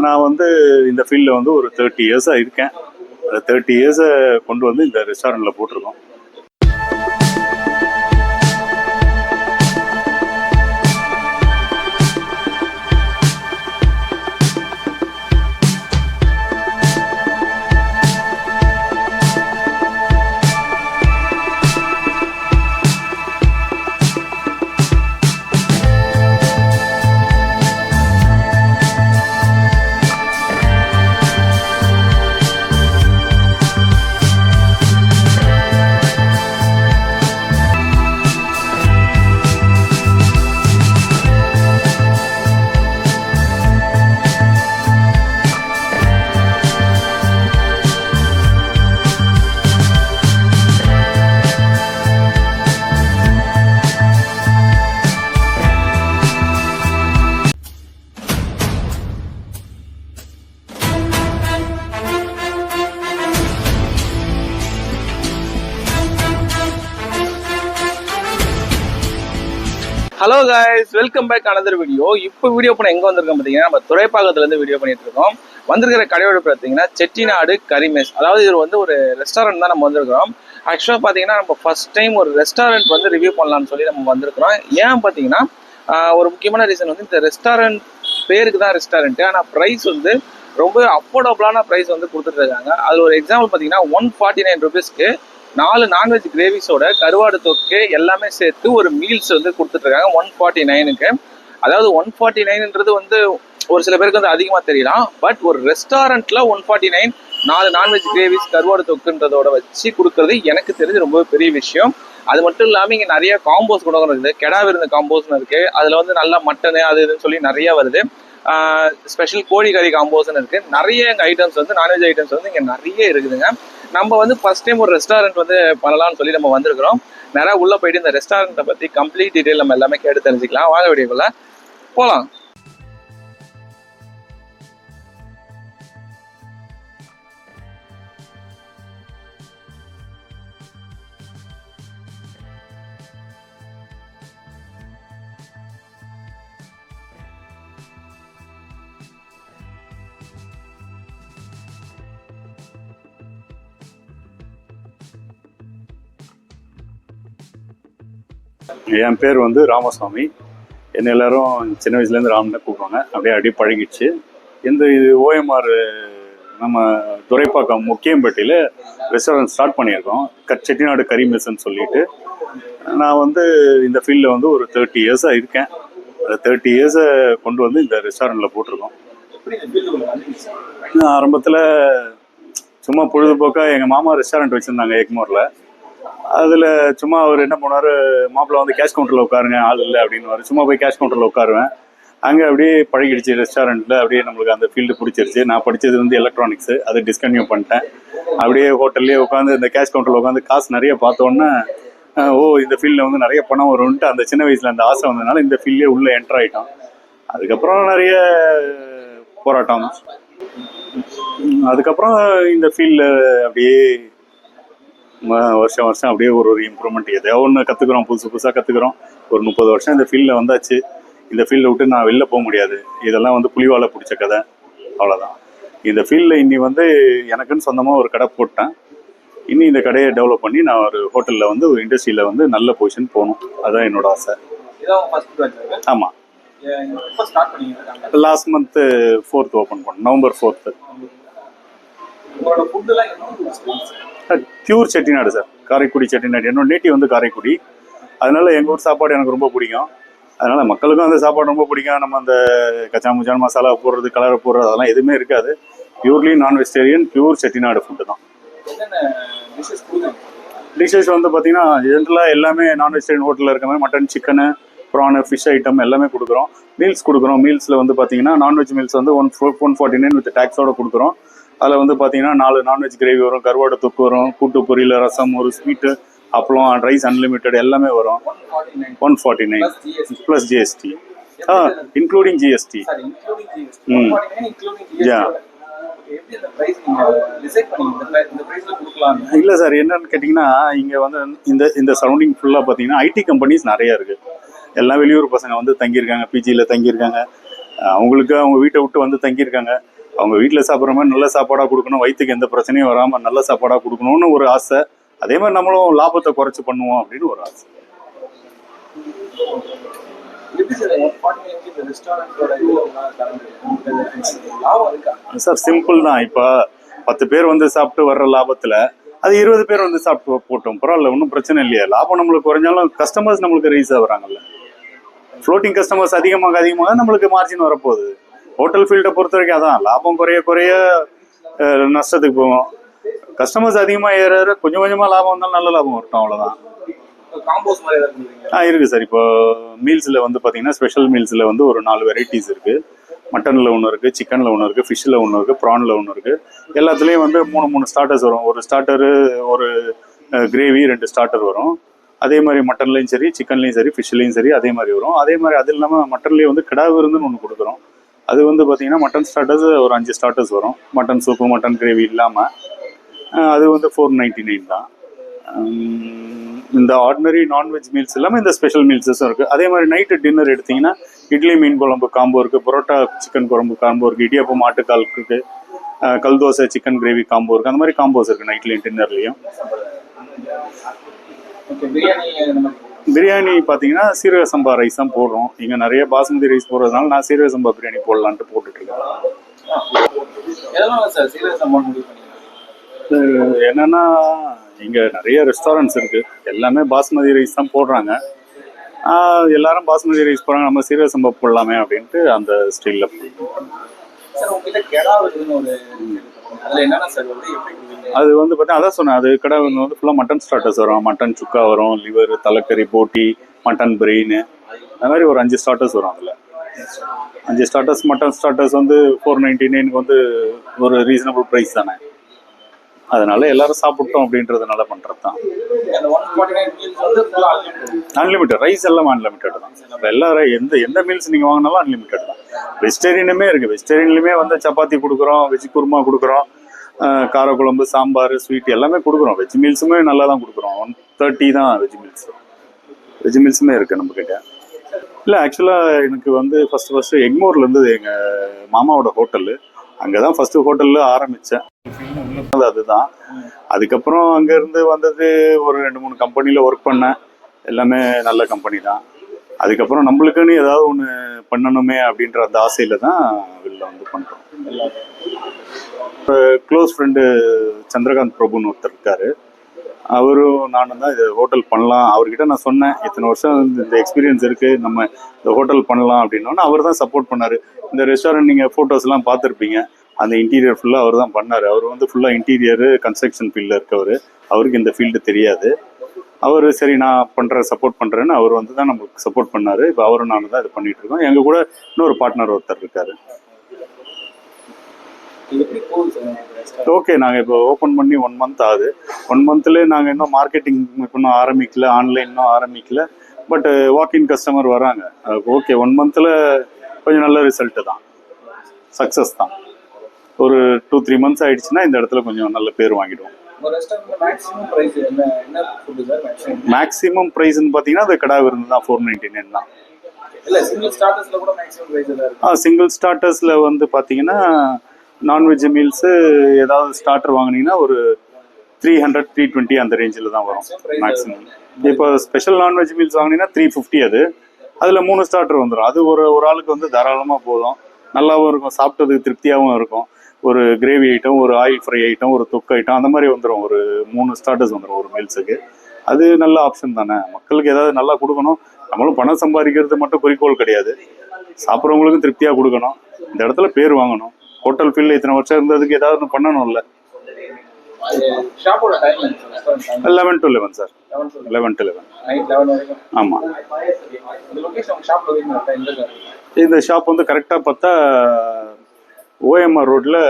நான் வந்து இந்த ஃபீல்டில் வந்து ஒரு 30 இயர்ஸாக இருக்கேன். அந்த 30 இயர்ஸை கொண்டு வந்து இந்த ரெஸ்டாரண்ட்டில் போட்டிருக்கோம். Hello guys, welcome back another video. இப்போ வீடியோ பண்ண எங்கே வந்திருக்கோம் பார்த்தீங்கன்னா, நம்ம துறைப்பாக்கத்துலேருந்து வீடியோ பண்ணிட்டு இருக்கோம். வந்திருக்கிற கடையோட பார்த்தீங்கன்னா செட்டிநாடு கரிமெஸ். அதாவது இது வந்து ஒரு ரெஸ்டாரண்ட் தான் நம்ம வந்திருக்கிறோம். ஆக்சுவலாக பார்த்தீங்கன்னா நம்ம ஃபர்ஸ்ட் டைம் ஒரு ரெஸ்டாரண்ட் வந்து ரிவ்யூ பண்ணலாம்னு சொல்லி நம்ம வந்திருக்கிறோம். ஏன் பார்த்தீங்கன்னா ஒரு முக்கியமான ரீசன் வந்து இந்த ரெஸ்டாரண்ட் பேருக்கு தான் ரெஸ்டாரண்ட்டு, ஆனால் ப்ரைஸ் வந்து ரொம்ப அஃபோர்டபுளான ப்ரைஸ் வந்து கொடுத்துட்ருக்காங்க. அதில் ஒரு எக்ஸாம்பிள் பார்த்தீங்கன்னா 149 ருபீஸ்க்கு 4 நான்வெஜ் கிரேவிஸோட கருவாடு தொக்கு எல்லாமே சேர்த்து ஒரு மீல்ஸ் வந்து கொடுத்துட்ருக்காங்க 149க்கு. அதாவது 149ன்றது வந்து ஒரு சில பேருக்கு வந்து அதிகமாக தெரியலாம். பட் ஒரு ரெஸ்டாரண்ட்டில் 149 4 நான்வெஜ் கிரேவிஸ் கருவாடு தொக்குன்றதோட வச்சு கொடுக்குறது எனக்கு தெரிஞ்சு ரொம்ப பெரிய விஷயம். அது மட்டும் இல்லாமல் இங்கே நிறைய காம்போஸ் கூட இருக்குது. கெடா விருந்து காம்போஸ்னு இருக்குது. அதில் வந்து நல்லா மட்டனு அது இதுன்னு சொல்லி நிறையா வருது. ஸ்பெஷல் கோழி கறி காம்போஸ்ன்னு இருக்குது. நிறைய எங்கள் ஐட்டம்ஸ் வந்து நான்வெஜ் ஐட்டம்ஸ் வந்து இங்கே நிறைய இருக்குதுங்க. நம்ம வந்து ஃபர்ஸ்ட் டைம் ஒரு ரெஸ்டாரண்ட் வந்து பண்ணலாம்னு சொல்லி நம்ம வந்திருக்கிறோம். நிறையா உள்ளே போயிட்டு இந்த ரெஸ்டாரண்ட்டை பற்றி கம்ப்ளீட் டீட்டெயில் நம்ம எல்லாமே கேட்டு தெரிஞ்சுக்கலாம். வாங்க வீடியோக்குள்ள போகலாம். என் பேர் வந்து ராமசாமி. என்ன எல்லாரும் சின்ன வயசுலேருந்து ராம்னு கூப்பிடுவாங்க. அப்படியே பழகிடுச்சு. இந்த இது ஓஎம்ஆர் நம்ம துறைப்பாக்கம் முக்கியம்பட்டியில் ரெஸ்டாரண்ட் ஸ்டார்ட் பண்ணியிருக்கோம். செட்டிநாடு கரிமெஸ்ன்னு சொல்லிட்டு. நான் வந்து இந்த ஃபீல்டில் வந்து ஒரு 30 இயர்ஸாக இருக்கேன். அந்த 30 இயர்ஸை கொண்டு வந்து இந்த ரெஸ்டாரண்ட்டில் போட்டிருக்கோம். ஆரம்பத்தில் சும்மா பொழுதுபோக்காக எங்கள் மாமா ரெஸ்டாரண்ட் வச்சுருந்தாங்க எக்மோரில். அதில் சும்மா அவர் என்ன பண்ணார், மாப்பிள்ளை வந்து கேஷ் கவுண்டரில் உட்காருங்க, ஆள் இல்லை அப்படின்னு. சும்மா போய் கேஷ் கவுண்டரில் உட்காருவேன். அங்கே அப்படியே பழகிடுச்சு ரெஸ்டாரண்ட்டில். அப்படியே நம்மளுக்கு அந்த ஃபீல்டு பிடிச்சிருச்சு. நான் படித்தது வந்து எலக்ட்ரானிக்ஸு, அதை டிஸ்கன்டினியூ பண்ணிட்டேன். அப்படியே ஹோட்டல்லே உட்காந்து இந்த கேஷ் கவுண்டரில் உட்காந்து காசு நிறைய பார்த்தோன்னே இந்த ஃபீல்டில் வந்து நிறைய பணம் வரும்ன்ட்டு அந்த சின்ன வயசில் அந்த ஆசை வந்ததுனால இந்த ஃபீல்டே உள்ளே என்டர் ஆகிட்டோம். அதுக்கப்புறம் நிறைய போராட்டம். அதுக்கப்புறம் இந்த ஃபீல்டில் அப்படியே வருஷம் அப்படியே ஒரு இம்ப்ரூவ்மெண்ட் எதையோ ஒன்று கற்றுக்குறோம். புதுசாக கற்றுக்குறோம். ஒரு 30 வருஷம் இந்த ஃபீல்டில் வந்தாச்சு. இந்த ஃபீல்டை விட்டு நான் வெளில போக முடியாது. இதெல்லாம் வந்து புலிவாலை பிடிச்ச கதை, அவ்வளோதான். இந்த ஃபீல்டில் இன்னி வந்து எனக்குன்னு சொந்தமாக ஒரு கடை போட்டேன். இன்னி இந்த கடையை டெவலப் பண்ணி நான் ஒரு ஹோட்டலில் வந்து ஒரு இண்டஸ்ட்ரியில் வந்து நல்ல பொசிஷன் போகணும். அதுதான் என்னோட ஆசை. ஆமாம், லாஸ்ட் மந்த்து 4th ஓப்பன் பண்ணோம், November 4th. Pure Chettinad sir, Karaikudi Chettinad. என்னோட நேட்டிவ் வந்து காரைக்குடி. அதனால எங்கள் ஊர் சாப்பாடு எனக்கு ரொம்ப பிடிக்கும். அதனால் மக்களுக்கும் அந்த சாப்பாடு ரொம்ப பிடிக்கும். நம்ம அந்த கச்சாமுச்சான் மசாலா போடுறது, கலரை போடுறது அதெல்லாம் எதுவுமே இருக்காது. பியூர்லி நான் வெஜிடேரியன், பியூர் செட்டிநாடு ஃபுட்டு தான். டிஷ்ஷஸ் வந்து பார்த்தீங்கன்னா ஜென்ரலாக எல்லாமே நான் வெஜிடேரியன் ஹோட்டலில் இருக்க மாதிரி mutton, chicken, prawn, fish item எல்லாமே கொடுக்குறோம். மீல்ஸ் கொடுக்குறோம். மீல்ஸில் வந்து பார்த்தீங்கன்னா நான்வெஜ் மீல்ஸ் வந்து 149 வித் டேக்ஸோடு கொடுக்குறோம். அதில் வந்து பார்த்தீங்கன்னா 4 நான்வெஜ் கிரேவி வரும், கருவாடு தொக்கு வரும், கூட்டு பொரியல், ரசம், ஒரு ஸ்வீட்டு, அப்பளம், ரைஸ் அன்லிமிட்டெட் எல்லாமே வரும். 149 plus GST. Including GST. Yeah. இல்லை சார், என்னன்னு கேட்டிங்கன்னா இங்கே வந்து இந்த சரௌண்டிங் ஃபுல்லாக பார்த்தீங்கன்னா ஐடி கம்பெனிஸ் நிறையா இருக்குது. எல்லாம் வெளியூர் பசங்க வந்து தங்கியிருக்காங்க, பிஜியில் தங்கியிருக்காங்க. அவங்களுக்கு அவங்க வீட்டை விட்டு வந்து தங்கியிருக்காங்க. அவங்க வீட்டில் சாப்பிட்ற மாதிரி நல்ல சாப்பாடாக கொடுக்கணும், வயிற்றுக்கு எந்த பிரச்சனையும் வராமல் நல்ல சாப்பாடாக கொடுக்கணும்னு ஒரு ஆசை. அதே மாதிரி நம்மளும் லாபத்தை குறைச்சி பண்ணுவோம் அப்படின்னு ஒரு ஆசை. சார் சிம்பிள் தான். இப்போ 10 பேர் வந்து சாப்பிட்டு வர்ற லாபத்தில் அது 20 பேர் வந்து சாப்பிட்டு போட்டோம், பரவாயில்ல, ஒன்றும் பிரச்சனை இல்லையா. லாபம் நம்மளுக்கு குறைஞ்சாலும் கஸ்டமர்ஸ் நம்மளுக்கு ரைஸ் ஆகுறாங்கல்ல. ஃப்ளோட்டிங் கஸ்டமர்ஸ் அதிகமாக நம்மளுக்கு மார்ஜின் வரப்போகுது. ஹோட்டல் ஃபீல்டை பொறுத்த வரைக்கும் அதான், லாபம் குறைய நஷ்டத்துக்கு போகும். கஸ்டமர்ஸ் அதிகமாக ஏற கொஞ்சம் கொஞ்சமாக லாபம் வந்தாலும் நல்ல லாபம் வரட்டும், அவ்வளோதான். இருக்குது சார். இப்போ மீல்ஸில் வந்து பார்த்தீங்கன்னா ஸ்பெஷல் மீல்ஸில் வந்து ஒரு 4 வெரைட்டிஸ் இருக்குது. மட்டனில் ஒன்று இருக்குது, சிக்கனில் ஒன்று இருக்குது, ஃபிஷ்ஷில் ஒன்று இருக்குது, ப்ரானில் ஒன்று இருக்குது. எல்லாத்துலேயும் வந்து 3 ஸ்டார்டர்ஸ் வரும். ஒரு ஸ்டார்டரு, ஒரு கிரேவி, 2 ஸ்டார்டர் வரும். அதே மாதிரி மட்டன்லேயும் சரி, சிக்கன்லேயும் சரி, ஃபிஷ்லேயும் சரி அதே மாதிரி வரும். அதே மாதிரி அது இல்லாமல் மட்டன்லேயே வந்து கிடா விருந்துன்னு ஒன்று கொடுக்குறோம். அது வந்து பார்த்தீங்கன்னா மட்டன் ஸ்டார்டர்ஸ் ஒரு 5 ஸ்டார்டர்ஸ் வரும். மட்டன் சூப்பு, மட்டன் கிரேவி இல்லாமல் அது வந்து 499 தான். இந்த ஆர்டினரி நான்வெஜ் மீல்ஸ் இல்லாமல் இந்த ஸ்பெஷல் மீல்ஸஸும் இருக்குது. அதே மாதிரி நைட்டு டின்னர் எடுத்திங்கன்னா இட்லி மீன் குழம்பு காம்போ இருக்குது, பரோட்டா சிக்கன் குழம்பு காம்போ இருக்குது, இடியாப்பம் மாட்டுக்கால் இருக்குது, கல் தோசை சிக்கன் கிரேவி காம்போ இருக்குது. அந்த மாதிரி காம்போஸ் இருக்குது நைட்லேயும் டின்னர்லேயும். பிரியாணி பார்த்தீங்கன்னா சீரக சம்பா ரைஸ் தான் போடுறோம். இங்கே நிறைய பாஸ்மதி ரைஸ் போடுறதுனால நான் சீரக சம்பா பிரியாணி போடலான்ட்டு போட்டுட்ருக்கேன். என்னன்னா இங்கே நிறைய ரெஸ்டாரண்ட்ஸ் இருக்குது, எல்லாமே பாஸ்மதி ரைஸ் தான் போடுறாங்க. எல்லாரும் பாஸ்மதி ரைஸ் போடுறாங்க, நம்ம சீரக சம்பா போடலாமே அப்படின்ட்டு அந்த ஸ்டைலில். அது வந்து பார்த்தீங்கன்னா அதான் சொன்னேன், அது கடை வந்து ஃபுல்லாக மட்டன் ஸ்டார்டர்ஸ் வரும். மட்டன் சுக்கா வரும், லிவர், தலைக்கறி, போட்டி, மட்டன் பிரெயின், அந்த மாதிரி ஒரு 5 ஸ்டார்டர்ஸ் வரும். அதில் 5 ஸ்டார்டர்ஸ். மட்டன் ஸ்டார்டர்ஸ் வந்து 499 வந்து ஒரு ரீசனபிள் ப்ரைஸ் தானே, அதனால எல்லாரும் சாப்பிட்டோம் அப்படின்றதுனால பண்ணுறது தான். அன்லிமிட்டட் ரைஸ் எல்லாம் அன்லிமிட்டட் தான். எல்லாரும் எந்த மீல்ஸ் நீங்கள் வாங்கினாலும் அன்லிமிட்டட் தான். வெஜிடேரியனுமே இருக்குது. வெஜிடேரியன்லையுமே வந்து சப்பாத்தி கொடுக்குறோம், வெஜ் குருமா கொடுக்குறோம், காரக்குழம்பு, சாம்பார், ஸ்வீட் எல்லாமே கொடுக்குறோம். வெஜ் மீல்ஸுமே நல்லா தான் கொடுக்குறோம். 130 தான் வெஜ் மீல்ஸ். வெஜ் மீல்ஸுமே இருக்குது நம்மக்கிட்ட. இல்லை ஆக்சுவலாக எனக்கு வந்து ஃபஸ்ட்டு எக்மோரில் இருந்தது எங்கள் மாமாவோட ஹோட்டலு. அங்கே தான் ஃபஸ்ட்டு ஹோட்டலில் ஆரம்பித்தேன். அதுதான். அதுக்கப்புறம் அங்கேருந்து வந்தது ஒரு 2-3 கம்பெனியில் ஒர்க் பண்ணேன். எல்லாமே நல்ல கம்பெனி தான். அதுக்கப்புறம் நம்மளுக்குன்னு ஏதாவது ஒன்று பண்ணணுமே அப்படின்ற அந்த ஆசையில் தான் வெளில வந்து பண்ணுறோம். க்ளோஸ் ஃப்ரெண்டு சந்திரகாந்த் பிரபுன்னு ஒருத்தர் இருக்கார். அவரும் நானும் தான் இது ஹோட்டல் பண்ணலாம். அவர்கிட்ட நான் சொன்னேன், இத்தனை வருஷம் இந்த எக்ஸ்பீரியன்ஸ் இருக்குது, நம்ம இந்த ஹோட்டல் பண்ணலாம் அப்படின்னோன்னு அவர் தான் சப்போர்ட் பண்ணார். இந்த ரெஸ்டாரண்ட் நீங்கள் ஃபோட்டோஸ்லாம் பார்த்துருப்பீங்க, அந்த இன்டீரியர் ஃபுல்லாக அவர் தான் பண்ணார். அவர் வந்து ஃபுல்லாக இன்டீரியரு கன்ஸ்ட்ரக்ஷன் ஃபீல்டில் இருக்கவர். அவருக்கு இந்த ஃபீல்டு தெரியாது. அவர் சரி நான் பண்ணுறேன், சப்போர்ட் பண்ணுறேன்னு அவர் வந்து தான் நம்மளுக்கு சப்போர்ட் பண்ணார். இப்போ அவரும் நானும் தான் இது பண்ணிகிட்ருக்கோம். எங்கள் கூட இன்னொரு பார்ட்னர் ஒருத்தர் இருக்கார். ஓகே, நாங்கள் இப்போ ஓப்பன் பண்ணி 1 மந்த் ஆகுது. 1 மந்த்லேயே நாங்கள் இன்னும் மார்க்கெட்டிங் இன்னும் ஆரம்பிக்கல, ஆன்லைன் இன்னும் ஆரம்பிக்கல. பட் வாக்கின் கஸ்டமர் வராங்க. ஓகே, 1 மந்த்தில் கொஞ்சம் நல்ல ரிசல்ட்டு தான், சக்ஸஸ் தான். ஒரு 2-3 மந்த்ஸ் ஆயிடுச்சுன்னா இந்த இடத்துல கொஞ்சம் நல்ல பேர் வாங்கிடுவோம். மேக்ஸிமம் ப்ரைஸ்ன்னு பார்த்தீங்கன்னா அது கடா விருந்து தான், 499 தான். சிங்கிள் ஸ்டார்டர்ஸில் வந்து பார்த்தீங்கன்னா நான்வெஜ் மீல்ஸு ஏதாவது ஸ்டார்டர் வாங்கினீங்கன்னா ஒரு 300-320 அந்த ரேஞ்சில் தான் வரும் மேக்ஸிமம். இப்போ ஸ்பெஷல் நான்வெஜ் மீல்ஸ் வாங்கினீங்கன்னா 350. அதில் 3 ஸ்டார்டர் வந்துடும். அது ஒரு ஆளுக்கு வந்து தாராளமாக போதும், நல்லாவும் இருக்கும், சாப்பிட்டதுக்கு திருப்தியாகவும் இருக்கும். ஒரு கிரேவி ஐட்டம், ஒரு ஆயில் ஃப்ரை ஐட்டம், ஒரு தொக்கு ஐட்டம், அந்த மாதிரி வந்துடும். ஒரு 3 ஸ்டார்டர்ஸ் வந்துடும் ஒரு மீல்ஸுக்கு. அது நல்ல ஆப்ஷன் தானே. மக்களுக்கு ஏதாவது நல்லா கொடுக்கணும். நம்மளும் பணம் சம்பாதிக்கிறது மட்டும் குறிக்கோள் கிடையாது, சாப்பிட்றவங்களுக்கும் திருப்தியாக கொடுக்கணும், இந்த இடத்துல பேர் வாங்கணும். ஹோட்டல் ஃபீல்டில் இத்தனை வருஷம் இருந்ததுக்கு ஏதாவது ஒன்று பண்ணணும்ல. 11 to 11 சார். 11 to 11. ஆமாம். இந்த ஷாப் வந்து கரெக்டாக பார்த்தா ஓஎம்ஆர் ரோட்டில்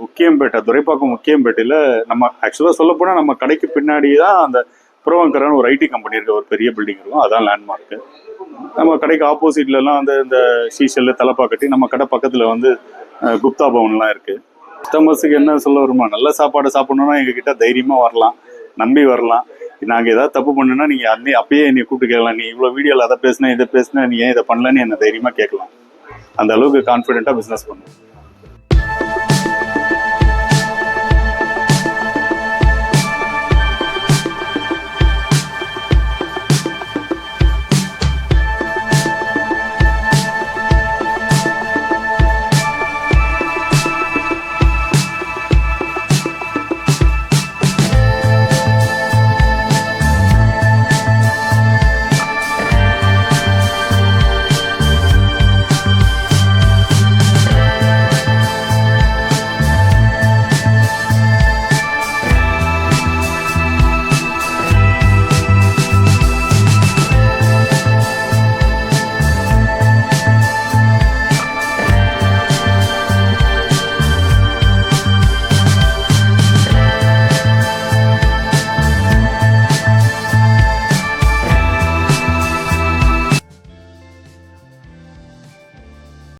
உக்கியம்பேட்டை, துரைப்பாக்கம் உக்கியம்பேட்டையில். நம்ம ஆக்சுவலாக சொல்ல போனால் நம்ம கடைக்கு பின்னாடி தான் அந்த புறவங்கரான ஒரு ஐடி கம்பெனி இருக்குது, ஒரு பெரிய பில்டிங் இருக்கும், அதான் லேண்ட்மார்க்கு. நம்ம கடைக்கு ஆப்போசிட்லலாம் அந்த ஷீஷல்லு, தலப்பாக்கட்டி, நம்ம கடை பக்கத்தில் வந்து குப்தா பவன்லாம் இருக்குது. கஸ்டமர்ஸுக்கு என்ன சொல்ல வருமா, நல்ல சாப்பாடு சாப்பிட்ணுன்னா எங்ககிட்ட தைரியமாக வரலாம், நம்பி வரலாம். நாங்கள் ஏதாவது தப்பு பண்ணுன்னா நீங்கள் அப்பயே என்னை கூப்பிட்டு கேட்கலாம். நீ இவ்வளோ வீடியோவில் அதை பேசினேன், இதை பேசினேன், நீ ஏன் இதை பண்ணலன்னு என்னை தைரியமாக கேட்கலாம். அந்த அளவுக்கு கான்ஃபிடென்ட்டாக பிஸ்னஸ் பண்ணுவோம்.